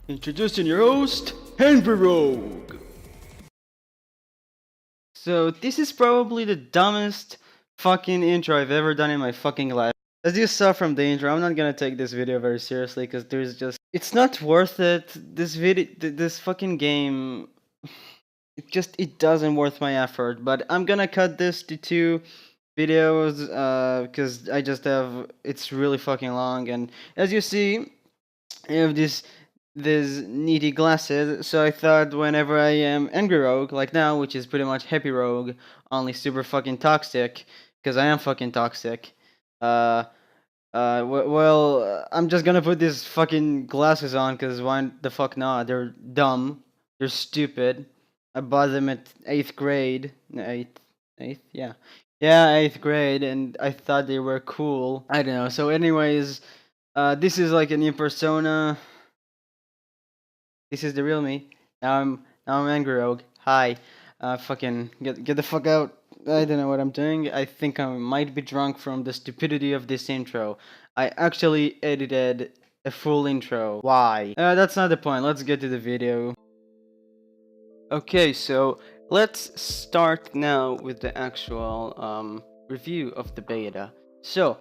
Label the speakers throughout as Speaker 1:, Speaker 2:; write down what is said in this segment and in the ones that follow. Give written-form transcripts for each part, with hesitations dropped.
Speaker 1: Introducing your host, HappyRogue. So this is probably the dumbest fucking intro I've ever done in my fucking life. As you saw from the intro, I'm not gonna take this video very seriously because it's not worth it. This fucking game, it doesn't worth my effort. But I'm gonna cut this to 2 videos because it's really fucking long. And as you see, I have these needy glasses, so I thought whenever I am angry rogue, like now, which is pretty much happy rogue, only super fucking toxic, because I am fucking toxic. I'm just gonna put these fucking glasses on, because why the fuck not? They're dumb, they're stupid. I bought them at 8th grade. No, 8th, yeah. Yeah, 8th grade, and I thought they were cool. I don't know. So, anyways, this is like a new persona. This is the real me. Now I'm angry rogue. Hi. Fucking get the fuck out. I don't know what I'm doing. I think I might be drunk from the stupidity of this intro. I actually edited a full intro. Why? That's not the point. Let's get to the video. Okay, so let's start now with the actual review of the beta. So,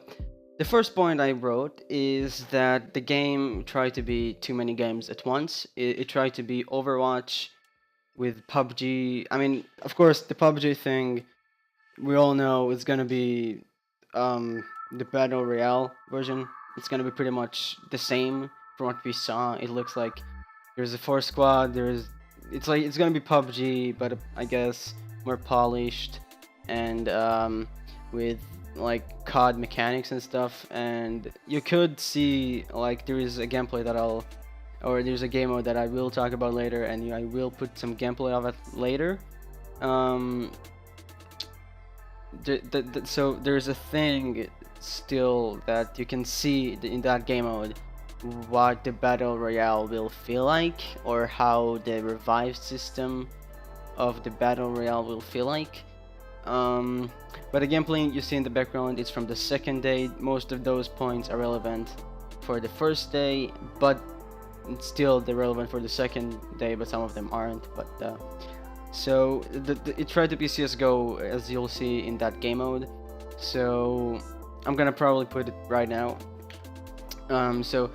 Speaker 1: the first point I wrote is that the game tried to be too many games at once. It tried to be Overwatch with PUBG. I mean, of course, the PUBG thing, we all know is gonna be the Battle Royale version. It's gonna be pretty much the same from what we saw. It looks like there's a 4 squad, it's gonna be PUBG, but I guess more polished and with like COD mechanics and stuff. And you could see like there is a gameplay there's a game mode that I will talk about later, and I will put some gameplay of it later. So there's a thing still that you can see in that game mode what the battle royale will feel like, or how the revive system of the battle royale will feel like. But the gameplay you see in the background is from the second day. Most of those points are relevant for the first day, but still they're relevant for the second day, but some of them aren't. But so it tried to be CSGO, as you'll see in that game mode. So I'm gonna probably put it right now. So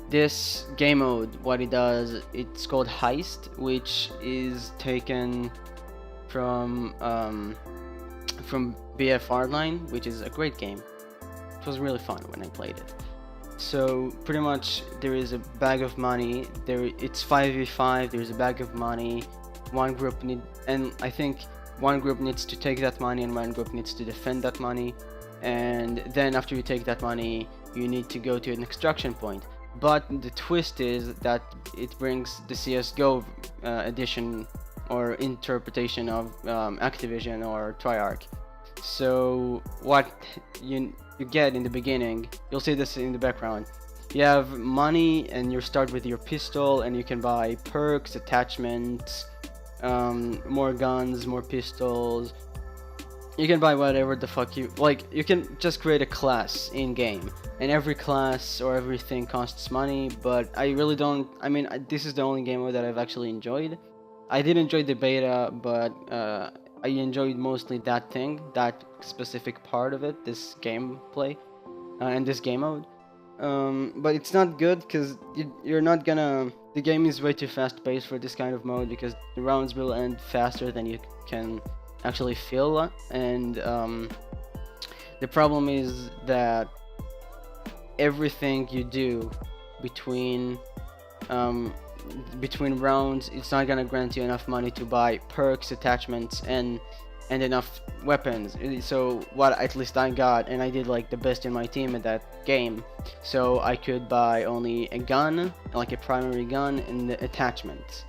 Speaker 1: this game mode, what it does, it's called Heist, which is taken from BF Hardline, which is a great game. It was really fun when I played it. So pretty much there is a bag of money. It's 5v5. There's a bag of money. I think one group needs to take that money, and one group needs to defend that money. And then after you take that money, you need to go to an extraction point. But the twist is that it brings the CSGO edition or interpretation of Activision or Triarch. So what you get in the beginning, you'll see this in the background. You have money, and you start with your pistol, and you can buy perks, attachments, more guns, more pistols. You can buy whatever the fuck you like. You can just create a class in game, and every class or everything costs money. But I really don't. I mean, this is the only game mode that I've actually enjoyed. I did enjoy the beta, but I enjoyed mostly that specific part of it, this gameplay, and this game mode. But it's not good because you're not gonna. The game is way too fast paced for this kind of mode, because the rounds will end faster than you can actually feel. And the problem is that everything you do between rounds, it's not gonna grant you enough money to buy perks, attachments, and enough weapons. So what at least I got, and I did like the best in my team at that game, so I could buy only a gun, like a primary gun, and the attachments.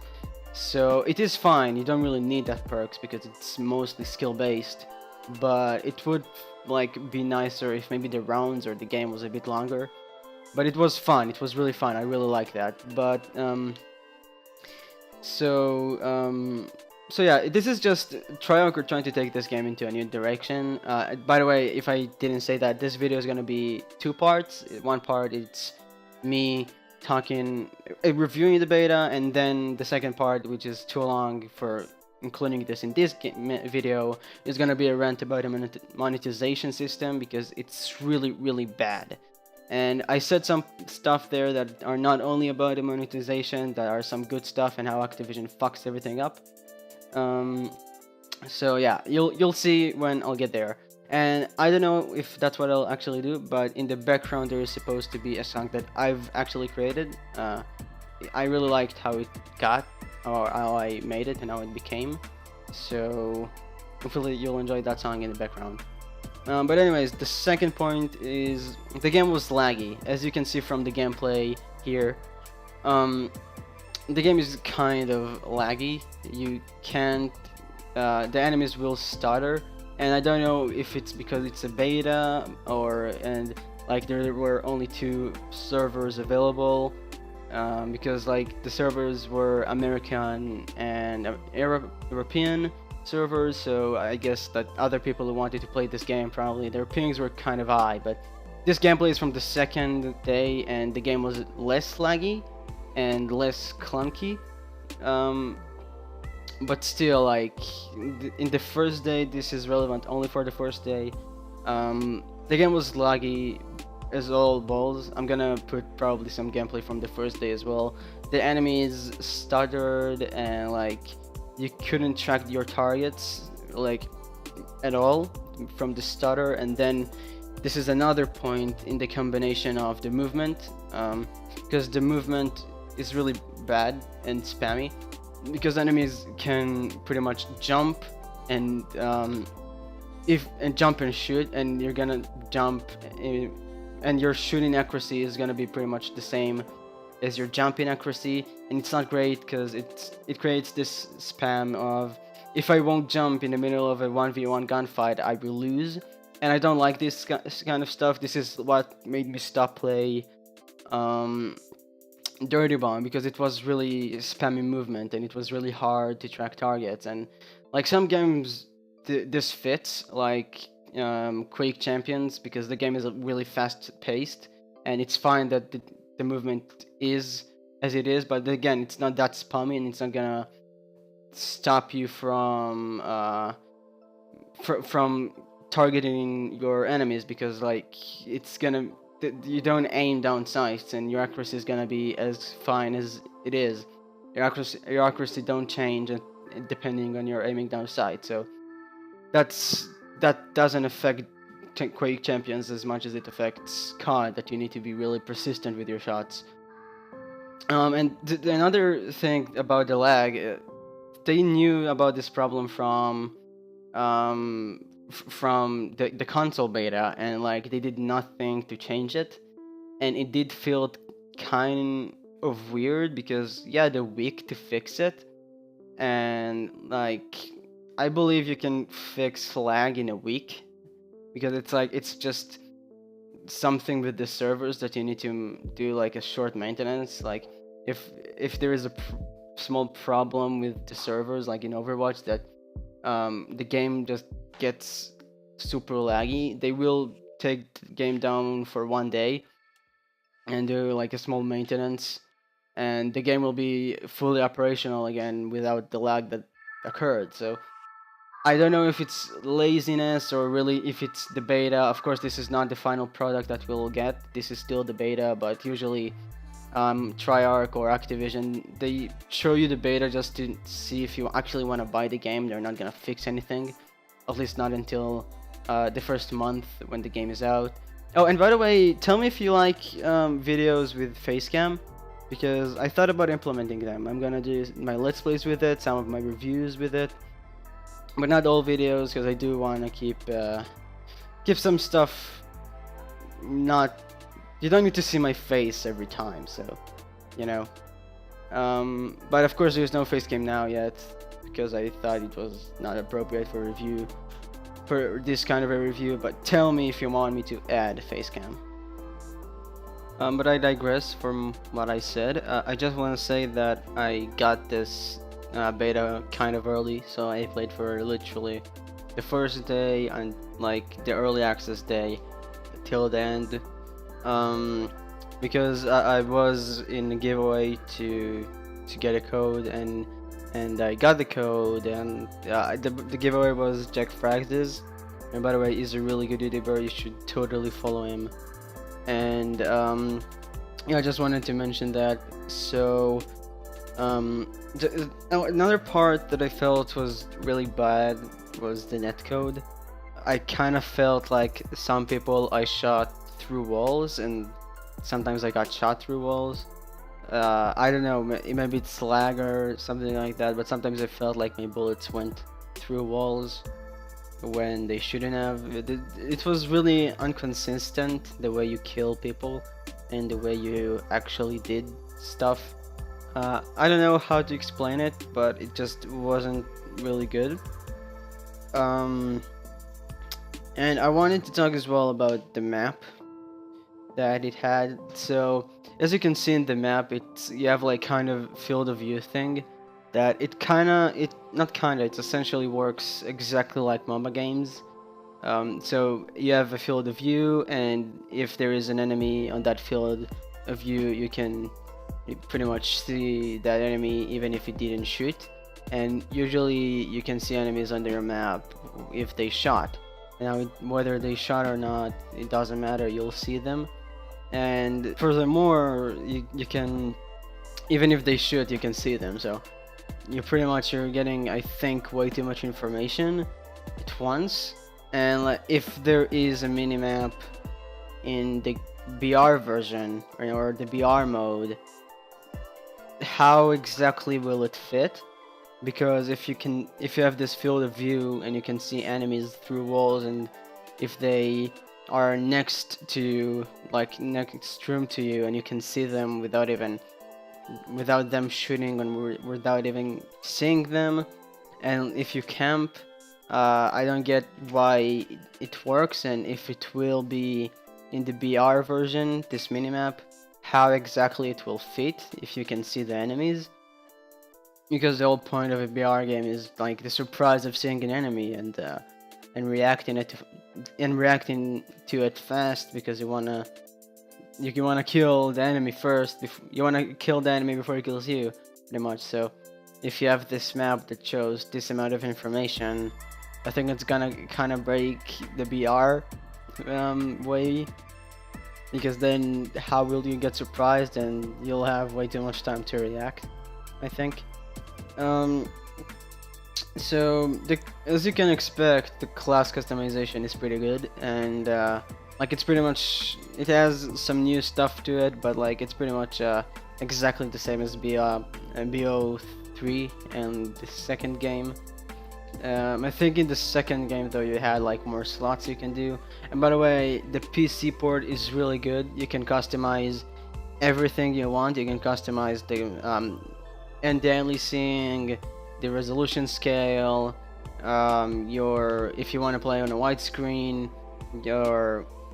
Speaker 1: So it is fine, you don't really need that perks because it's mostly skill based, but it would like be nicer if maybe the rounds or the game was a bit longer. But it was fun, it was really fun, I really like that. But so yeah, this is just Triarch trying to take this game into a new direction. By the way, if I didn't say that, this video is gonna be 2 parts. One part it's me reviewing the beta, and then the second part, which is too long for including this in this video, is gonna be a rant about the monetization system, because it's really, really bad. And I said some stuff there that are not only about the monetization, that are some good stuff, and how Activision fucks everything up. So yeah, you'll see when I'll get there. And I don't know if that's what I'll actually do, but in the background there is supposed to be a song that I've actually created. I really liked how it got, or how I made it and how it became. So hopefully you'll enjoy that song in the background. But anyways, the second point is the game was laggy. As you can see from the gameplay here, the game is kind of laggy. You can't, the enemies will stutter, and I don't know if it's because it's a beta, and like there were only 2 servers available, because like the servers were American and European servers, so I guess that other people who wanted to play this game, probably their pings were kind of high. But this gameplay is from the second day, and the game was less laggy and less clunky, but still, like in the first day, this is relevant only for the first day. The game was laggy as all balls. I'm gonna put probably some gameplay from the first day as well. The enemies stuttered, and like you couldn't track your targets like at all from the stutter. And then this is another point in the combination of the movement, because the movement is really bad and spammy, because enemies can pretty much jump and jump and shoot, and you're gonna jump and your shooting accuracy is gonna be pretty much the same as your jumping accuracy, and it's not great because it creates this spam of, if I won't jump in the middle of a 1v1 gunfight, I will lose. And I don't like this kind of stuff. This is what made me stop play Dirty Bomb, because it was really spammy movement, and it was really hard to track targets. And like some games this fits, like Quake Champions, because the game is really fast paced, and it's fine that the movement is as it is, but again, it's not that spammy, and it's not gonna stop you from targeting your enemies, because like it's gonna, you don't aim down sights, and your accuracy is gonna be as fine as it is. Your accuracy don't change depending on your aiming down sight. So that doesn't affect Quake Champions as much as it affects COD, that you need to be really persistent with your shots. And another thing about the lag, they knew about this problem from the console beta, and like they did nothing to change it, and it did feel kind of weird, because yeah, they're weak to fix it, and like I believe you can fix lag in a week, because it's just something with the servers that you need to do like a short maintenance. Like if there is a small problem with the servers, like in Overwatch, that the game just gets super laggy, they will take the game down for 1 day and do like a small maintenance, and the game will be fully operational again without the lag that occurred. So I don't know if it's laziness or really if it's the beta. Of course, this is not the final product that we'll get. This is still the beta, but usually Treyarch or Activision, they show you the beta just to see if you actually want to buy the game. They're not gonna fix anything, at least not until the first month when the game is out. Oh, and by the way, tell me if you like videos with facecam, because I thought about implementing them. I'm gonna do my Let's Plays with it, some of my reviews with it, but not all videos, because I do want to keep some stuff not. You don't need to see my face every time, so you know. But of course, there's no facecam now yet, because I thought it was not appropriate for review, for this kind of a review. But tell me if you want me to add facecam. But I digress from what I said. I just want to say that I got this beta kind of early, so I played for literally the first day and like the early access day till the end. because I was in a giveaway to get a code, and I got the code, and the giveaway was HappyRogue's, and by the way, he's a really good YouTuber. You should totally follow him. And yeah, I just wanted to mention that. So another part that I felt was really bad was the netcode. I kind of felt like some people I shot through walls, and sometimes I got shot through walls. I don't know, maybe it's lag or something like that, but sometimes I felt like my bullets went through walls when they shouldn't have. It was really inconsistent, the way you kill people and the way you actually did stuff. I don't know how to explain it, but it just wasn't really good. And I wanted to talk as well about the map that it had. So as you can see in the map, you have like kind of field of view thing that it essentially works exactly like MOBA games. So you have a field of view, and if there is an enemy on that field of view, you can pretty much see that enemy even if it didn't shoot. And usually you can see enemies on their map if they shot. Now, whether they shot or not, it doesn't matter, you'll see them. And furthermore, you can, even if they shoot, you can see them. So you're getting, I think, way too much information at once. And like, if there is a minimap in the BR version or the BR mode, how exactly will it fit? Because if you have this field of view and you can see enemies through walls, and if they are next room to you, and you can see them without them shooting, and without even seeing them, and if you camp, I don't get why it works. And if it will be in the BR version, this minimap, how exactly it will fit if you can see the enemies. Because the whole point of a BR game is like the surprise of seeing an enemy and reacting to it fast, because you wanna kill the enemy first. You wanna kill the enemy before he kills you, pretty much. So if you have this map that shows this amount of information, I think it's gonna kind of break the BR way, because then how will you get surprised, and you'll have way too much time to react, I think. So as you can expect, the class customization is pretty good, and like it has some new stuff to it, but like it's pretty much exactly the same as BO3 and the second game. I think in the second game though, you had like more slots you can do. And by the way, the PC port is really good. You can customize everything you want. You can customize the end aliasing, the resolution scale, if you want to play on a widescreen,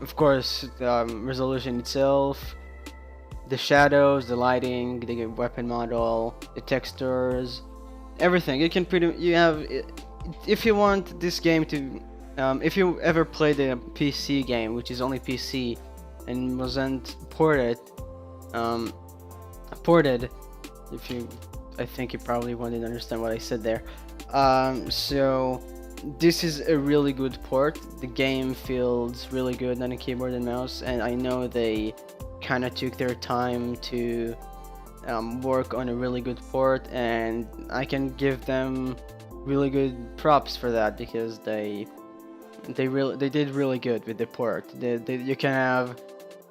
Speaker 1: of course, resolution itself, the shadows, the lighting, the weapon model, the textures, everything. If you want this game to, if you ever played a PC game, which is only PC and wasn't ported, I think you probably wouldn't understand what I said there. So this is a really good port. The game feels really good on a keyboard and mouse, and I know they kind of took their time to work on a really good port, and I can give them really good props for that, because they did really good with the port. You can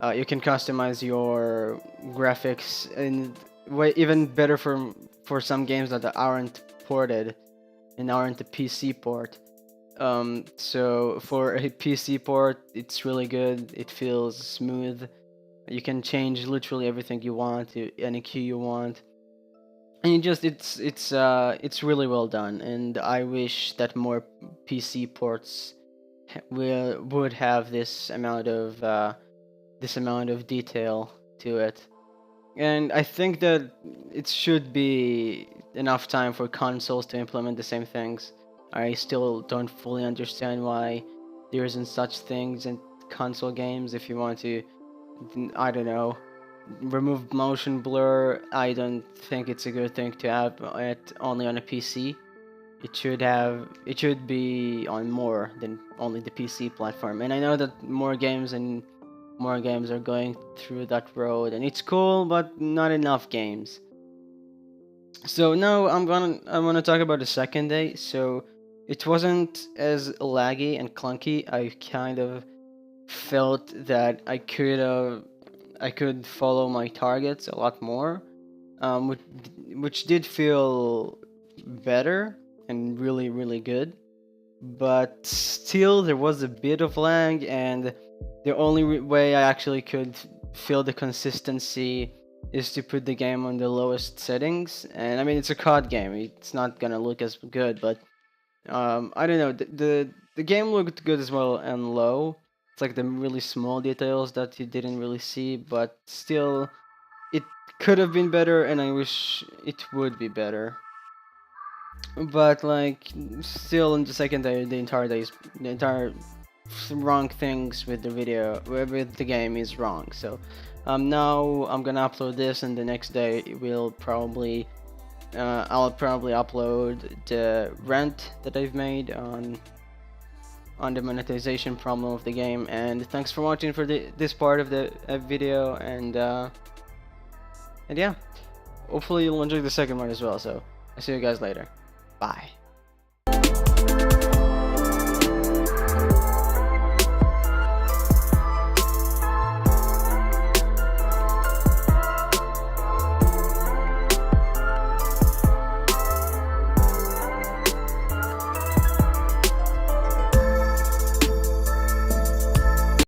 Speaker 1: customize your graphics in way even better for some games that aren't ported and aren't a PC port. So for a PC port, it's really good. It feels smooth. You can change literally everything you want to any key you want, and it's really well done. And I wish that more PC ports would have this amount of detail to it. And I think that it should be enough time for consoles to implement the same things. I still don't fully understand why there isn't such things in console games. If you want to, I don't know, remove motion blur. I don't think it's a good thing to have it only on a PC. It should be on more than only the PC platform. And I know that more games are going through that road, and it's cool, but not enough games. So now I want to talk about the second day. So it wasn't as laggy and clunky. I kind of felt that I could follow my targets a lot more, which did feel better and really good. But still, there was a bit of lag, and the only way I actually could feel the consistency is to put the game on the lowest settings. And I mean, it's a COD game; it's not gonna look as good, but I don't know. The game looked good as well and low. It's like the really small details that you didn't really see, but still, it could have been better, and I wish it would be better. But like, still in the second day, the entire wrong things with the video, with the game is wrong. So, now I'm gonna upload this, and the next day I'll probably upload the rant that I've made on the monetization problem of the game. And thanks for watching for this part of the video, and yeah, hopefully you'll enjoy the second one as well. So I'll see you guys later. Bye.